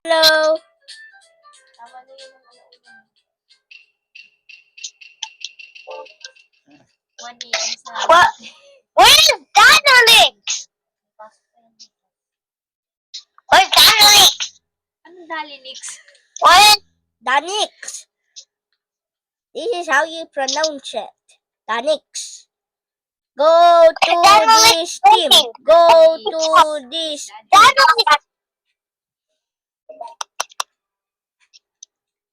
Hello. Tama na yun ang alauna. 1 a.m. sa... What? Where's Danolix? Where's Danolix? Ano Dalinix? What? Danix. This is how you pronounce it. Danix. Go to this team. Go to this. Danolix.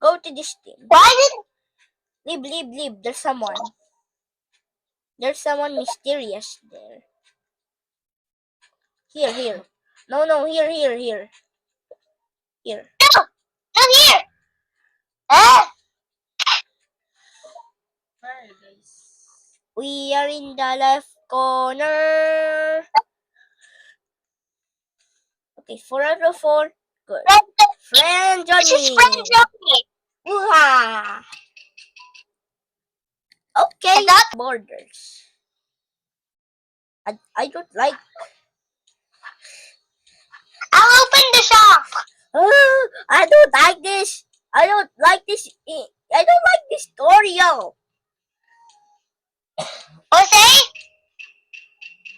Go to this team. Why did... Leave. There's someone. There's someone mysterious there. Here. No, here. Here. No, not here. Ah, Where, guys? We are in the left corner. Okay, 4 out of 4. Good. Friend this is Johnny. friend Johnny. Woo-ha! Okay, And that- borders. I don't like. I'll open the shop. I don't like this. I don't like this tutorial. Jose?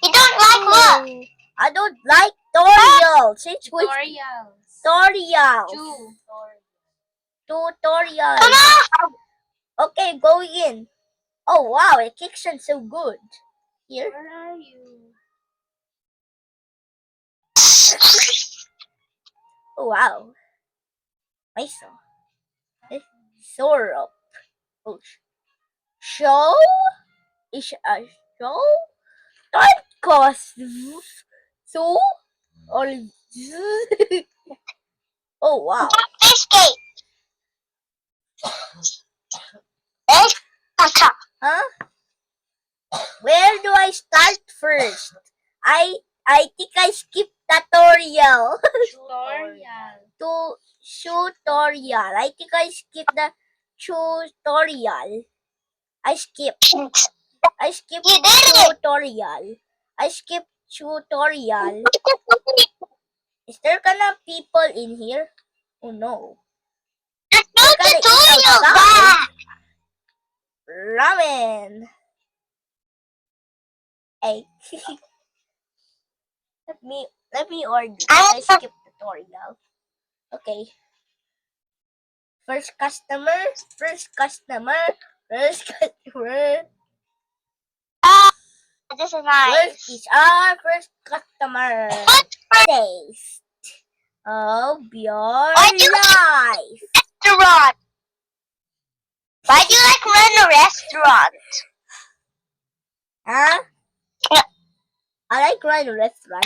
You don't like what? I don't like tutorials. It's with Tutorials. tutorials. Tutorials. Come on. Okay, go in. Oh wow, it kicks in so good. Here. Where are you? Oh wow. Nice. Syrup. Oh, show? Is a show? Don't cost so or oh wow. This gate. There's a top. Huh? Where do I start first? I think I skipped tutorial. Tutorial. Tutorial. I think I skipped the tutorial. I skipped You did it. tutorial. I skipped tutorial. Is there gonna people in here? Oh no. There's no Gotta eat tutorial outside. back. Ramen. Hey. let me order. I skipped tutorial. Okay. First customer. This is First nice. is our first customer. Taste of your Why do you life. Restaurant. Why do you like run a restaurant? Huh? Yeah. I like running a restaurant.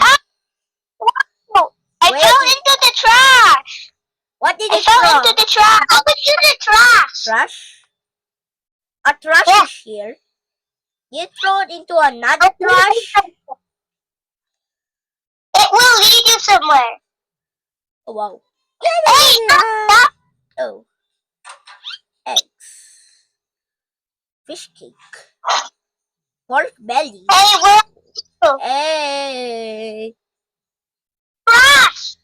Oh, I Wait. fell into the trash. What did I you fell throw? into the trash. I went to the trash. Trash? A trash Yeah. is here. You throw it into another trash? It will lead you somewhere. Oh, wow. Hey, stop. Oh. Eggs. Fish cake. Pork belly. Hey, where? Hey. Trash.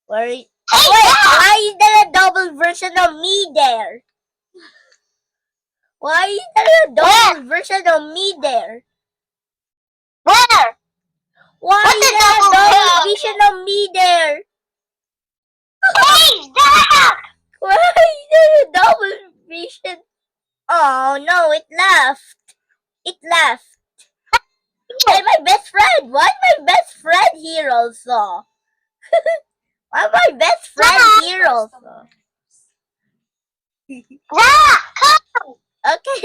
Where is... Hey, Wait, stop. why is there a double version of me there? Why is there a double version of me there? Where? Why What is the there a double double version? vision of me there? Hey, stop. Why is there a double vision? Oh no, it left. It left. Hey, my best friend. Why my best friend here also? Why my best friend here also? Zach, come. Okay.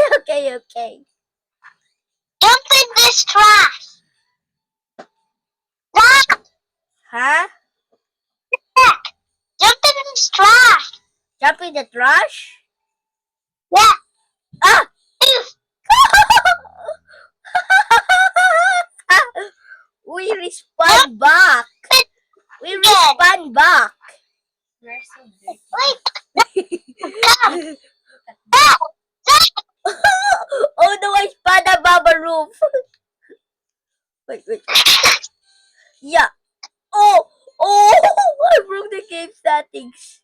Jump in this trash. Zach, Huh? jump in this trash. Jump in the trash? Yeah. Ah! We respond back. We respond back. You're so dirty. Wait. Come. Zach. Zach. Oh no, I spun a baba roof. Wait. Yeah. Oh, I broke the cave stand. settings.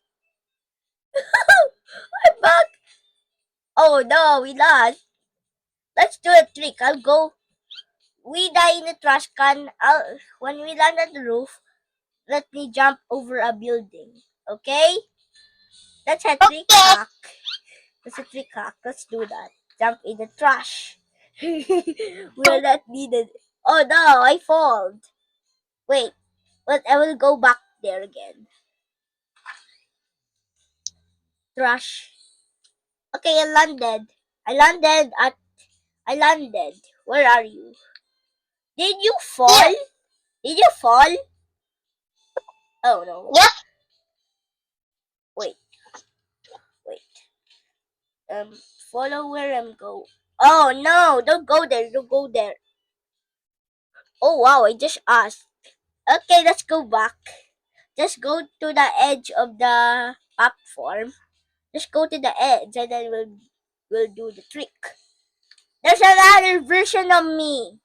I'm back. Oh no, we lost. Let's do a trick. I'll go. We die in the trash can. When we land on the roof, let me jump over a building. Okay? That's a trick hack. That's a trick hack. Let's do that. Jump in the trash. We're not needed. Oh no, I fall. Wait, but I will go back there again. Trash. Okay, I landed. I landed. Where are you? Did you fall? Did you fall? Oh no. Yep. Wait. Follow where I'm go. Oh no, don't go there. Don't go there. Oh wow, I just asked. Okay, let's go back. Just go to the edge of the platform. Just go to the edge and then we'll do the trick. There's another version of me.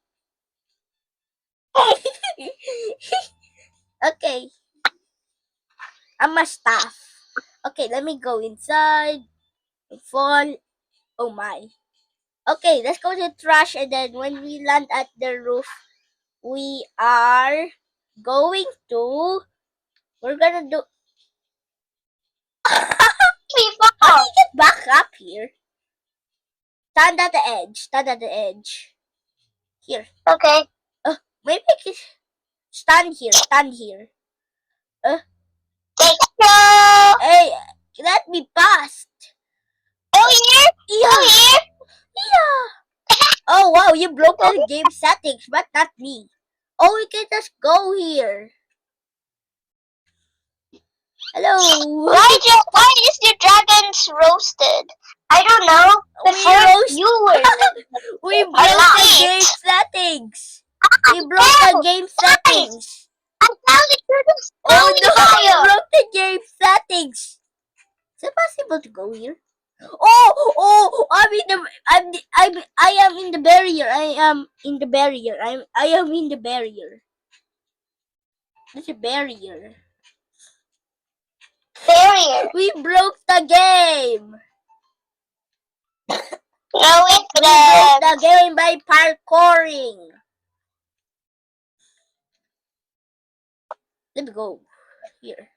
Okay. I'm a staff. Okay, let me go inside. Fall. Oh my. Okay, let's go to trash and then when we land at the roof, we are going to... We're gonna do... How do you get back up here? Stand at the edge. Stand at the edge. Here. Okay. Maybe I can... Stand here. Stand here. Thank you. Hey, let me pass. Go here. Yeah. Go here. Yeah. Oh wow, you broke the game settings, but not me. Oh, we can just go here. Hello. Why is your dragons roasted? I don't know. Before you were. We broke the game settings. We broke the game settings. I'm telling you this. Oh no, we broke the game settings. Is it possible to go here? Oh, I am in the barrier. I am in the barrier. I am in the barrier. There's a barrier. Barrier. We broke the game. No, it We broke the game by parkouring. Let me go. Here.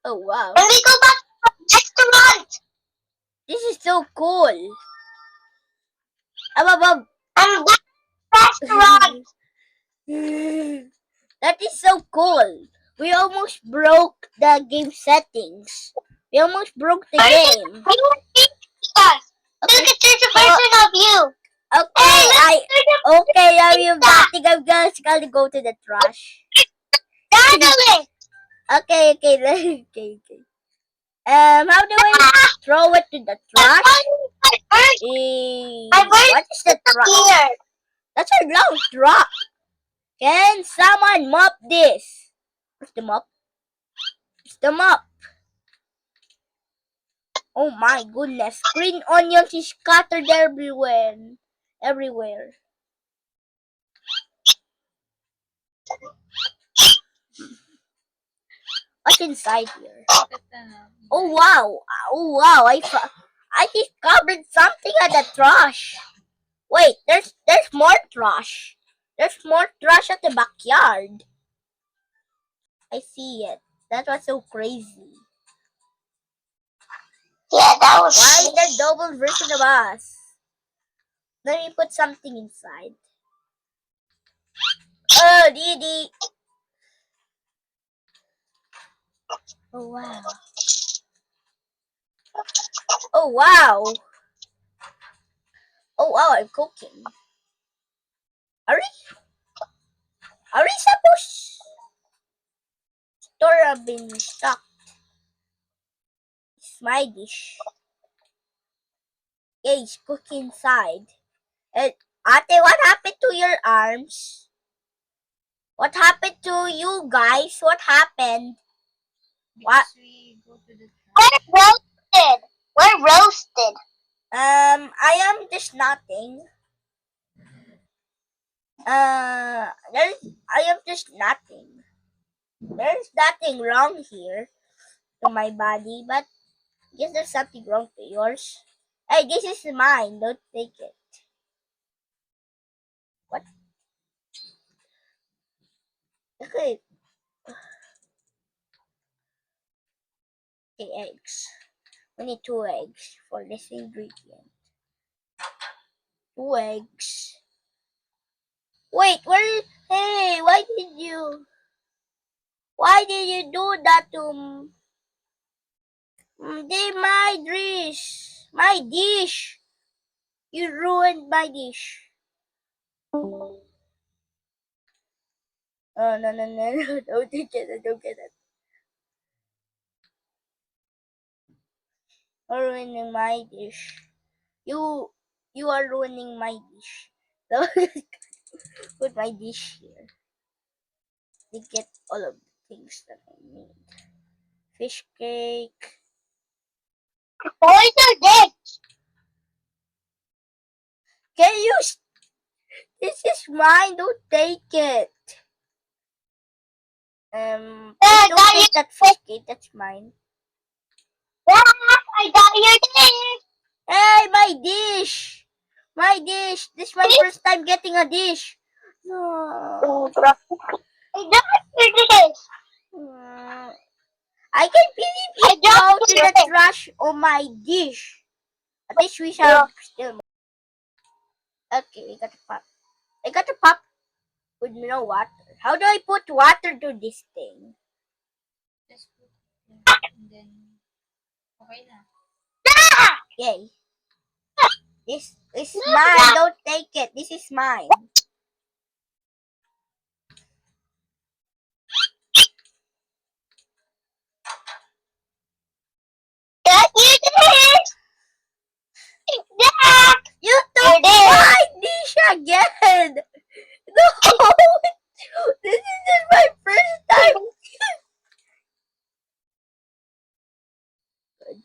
Oh wow. When we go back to the restaurant. This is so cool. Above. I'm back to the restaurant. That is so cool. We almost broke the game settings. We almost broke the game. We were guys. Okay. Look at there's a version of you. Okay, I am batting. I'm just gonna go to the trash. Darling. Okay. How do I throw it to the trash? What is the trash? That's a long drop. Can someone mop this? Where's the mop? It's the mop. Oh my goodness. Green onions is scattered everywhere. What's inside here? Oh wow. I discovered something at the trash. Wait, there's more trash. There's more trash at the backyard. I see it. That was so crazy. Yeah, that was. Why is there double version of us? Let me put something inside. Oh, Didi. Oh wow. Oh wow. Oh wow, I'm cooking. Are we supposed to store a bin stock? It's my dish. Yeah, it's cooking inside. Ate, what happened to your arms? What happened to you guys? What happened? What? We're roasted. I am just nothing. I am just nothing. There's nothing wrong here to my body, but I guess there's something wrong to yours. Hey, this is mine. Don't take it. What? Okay. Okay, eggs. We need 2 eggs for this ingredient. 2 eggs. Wait, where? Hey, why did you do that to my dish? My dish. You ruined my dish. Oh no no no no! Don't get it! Don't get it! You're ruining my dish. You are ruining my dish. So put my dish here. To get all of the things that I need. Fish cake. Boys are dead. Can you? This is mine. Don't take it. Don't take that fish cake. That's mine. I got your dish. Hey, my dish. My dish. This is my first time getting a dish. No. I got your dish. I can believe it go to the trash on my dish. At least we shall still. Okay, we got a pop. I got a pop with no water. How do I put water to this thing? Just put it and then okay na. Yay. This is mine. Don't take it. This is mine. Got your dish. You took my dish again. No. This is just my first time. Good.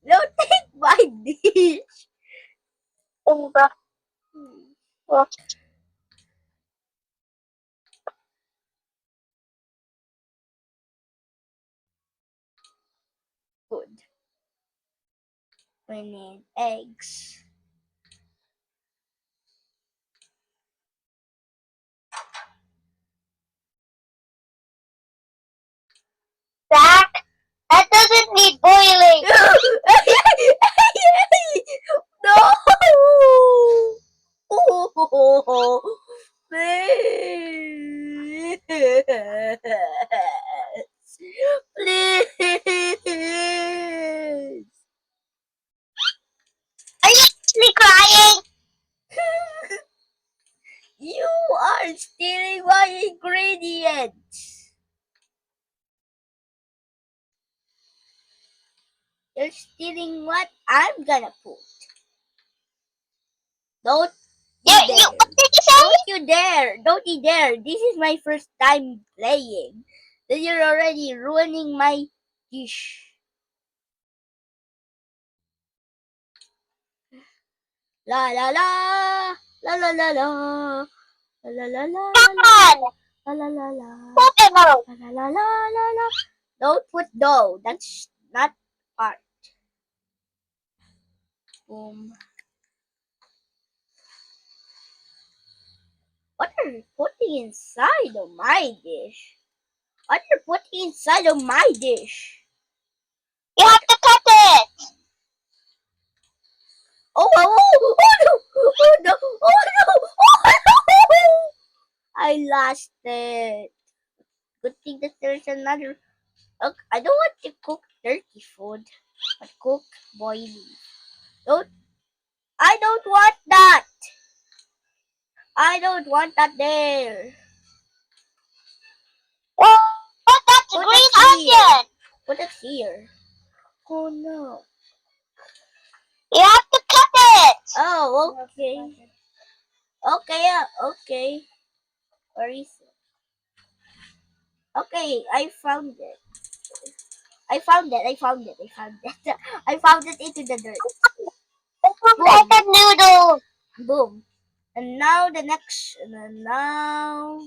Don't take my dish. Good. We need eggs. Zach, that doesn't need boiling. No. Please. Please. Are you actually crying? You are stealing my ingredients. You're stealing what I'm gonna put. Don't you dare. What did you say? Don't you dare. Don't you dare. This is my first time playing. Then you're already ruining my dish. La la la. La la la la. La la la la. Come on. La la la la. Put it out. La la la la la. Don't put dough. That's not part. Boom. What are you putting inside of my dish? What are you putting inside of my dish? You have to cut it. Oh, oh, oh, no! Oh no! Oh no! Oh no! I lost it. Good thing that there's another. Look, I don't want to cook dirty food, but cook boiling. I don't want that. I don't want that there. Put that green onion. Put it here. Oh no. You have to cut it. Oh, okay. Okay, yeah, okay. Where is it? Okay, I found it. I found it. I found it into the dirt. It looks like a noodle. Boom. And now the next. And now.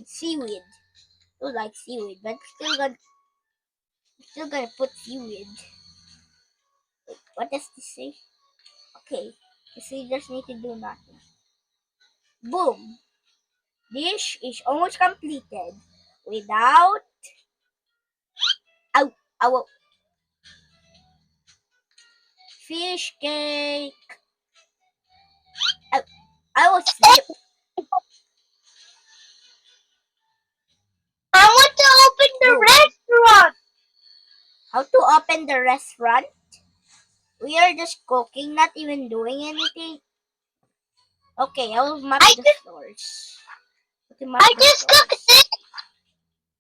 Seaweed. I don't like seaweed, but still gonna put seaweed. Wait, what does this say? Okay, so you just need to do nothing. Boom! Dish is almost completed without. Ow! Ow! Fish cake. Ow! I was slip. I want to open the Oh. restaurant. How to open the restaurant? We are just cooking, not even doing anything. Okay, I will map the floors. I just cooked this.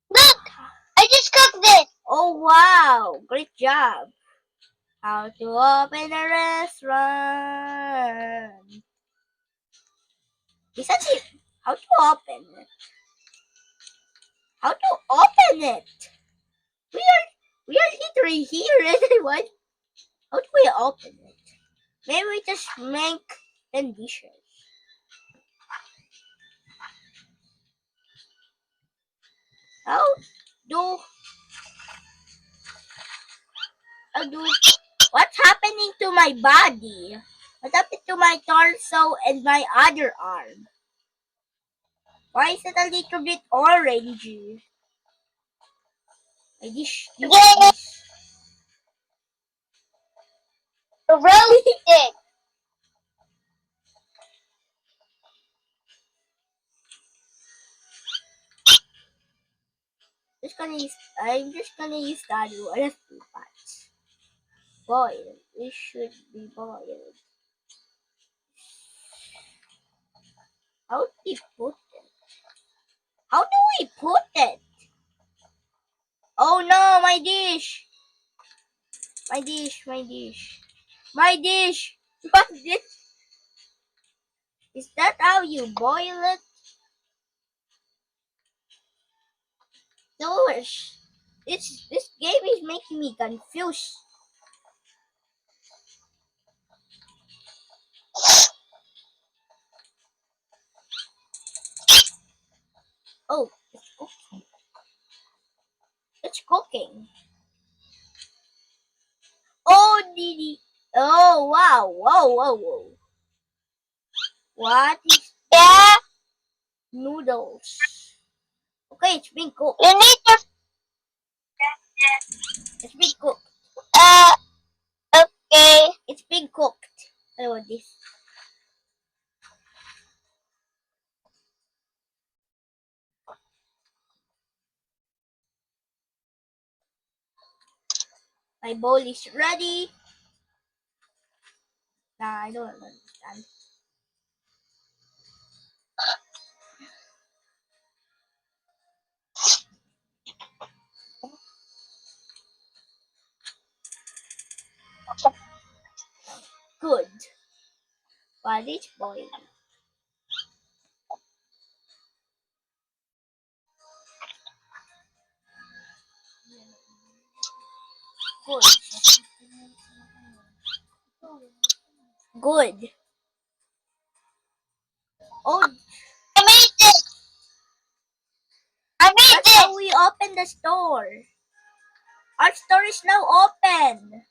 Look, I just cooked this. Oh wow, great job. How to open a restaurant? Is that it? How to open it? How to open it? We are literally here anyway. How do we open it? Maybe we just make 10 dishes. How do what's happening to my body? What happened to my torso and my other arm? Why is it a little bit orangey? This. Roasted. I'm just gonna use the other one of 2 pots. Boiled. It should be boiled. How do we put it? How do we put it? Oh no, my dish! My dish, my dish. My dish! What dish? Is that how you boil it? Gosh, this game is making me confused. Oh, it's cooking. It's cooking. Oh, Didi. Oh, wow. Whoa, whoa, whoa. What is Yeah. noodles? Okay, it's being cooked. You need to. It's being cooked. Okay. It's being cooked. I want this. My bowl is ready. Nah, I don't understand. Good. While it's boiling. Good. Good. Oh, I made it. I made that's it. how we open the store. Our store is now open.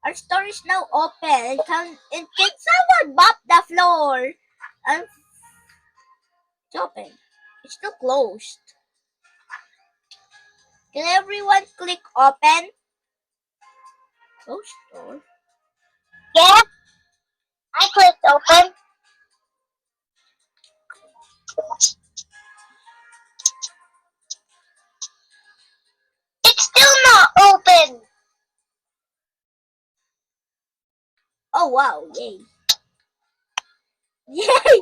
Our store is now open. Can someone mop the floor? It's open. It's still closed. Can everyone click open? Close door. Yeah. I clicked open. It's still not open. Oh wow, yay. Yay!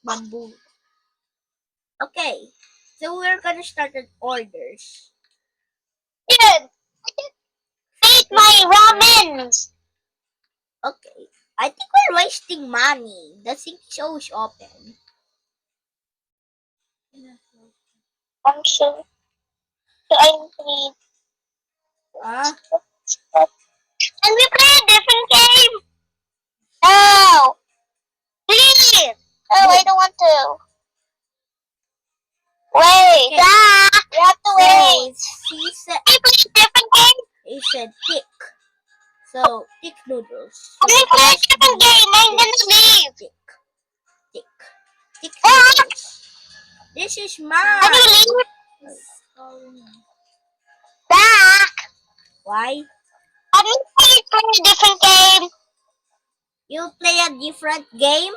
Bamboo. Okay, so we're gonna start with orders. Dude, I ate my ramen. Okay, I think we're wasting money. The sink is always open. I'm sure. So I need. Huh? want to. Wait. Okay. Dad, you have to So wait. she said, Can you play a different game? he said thick. So thick noodles. Can you play a different game? I'm gonna leave. Thick Ah! noodles. This is Can mine. you leave? It's calling me. Back. Why? I'm gonna play a different game. You play a different game?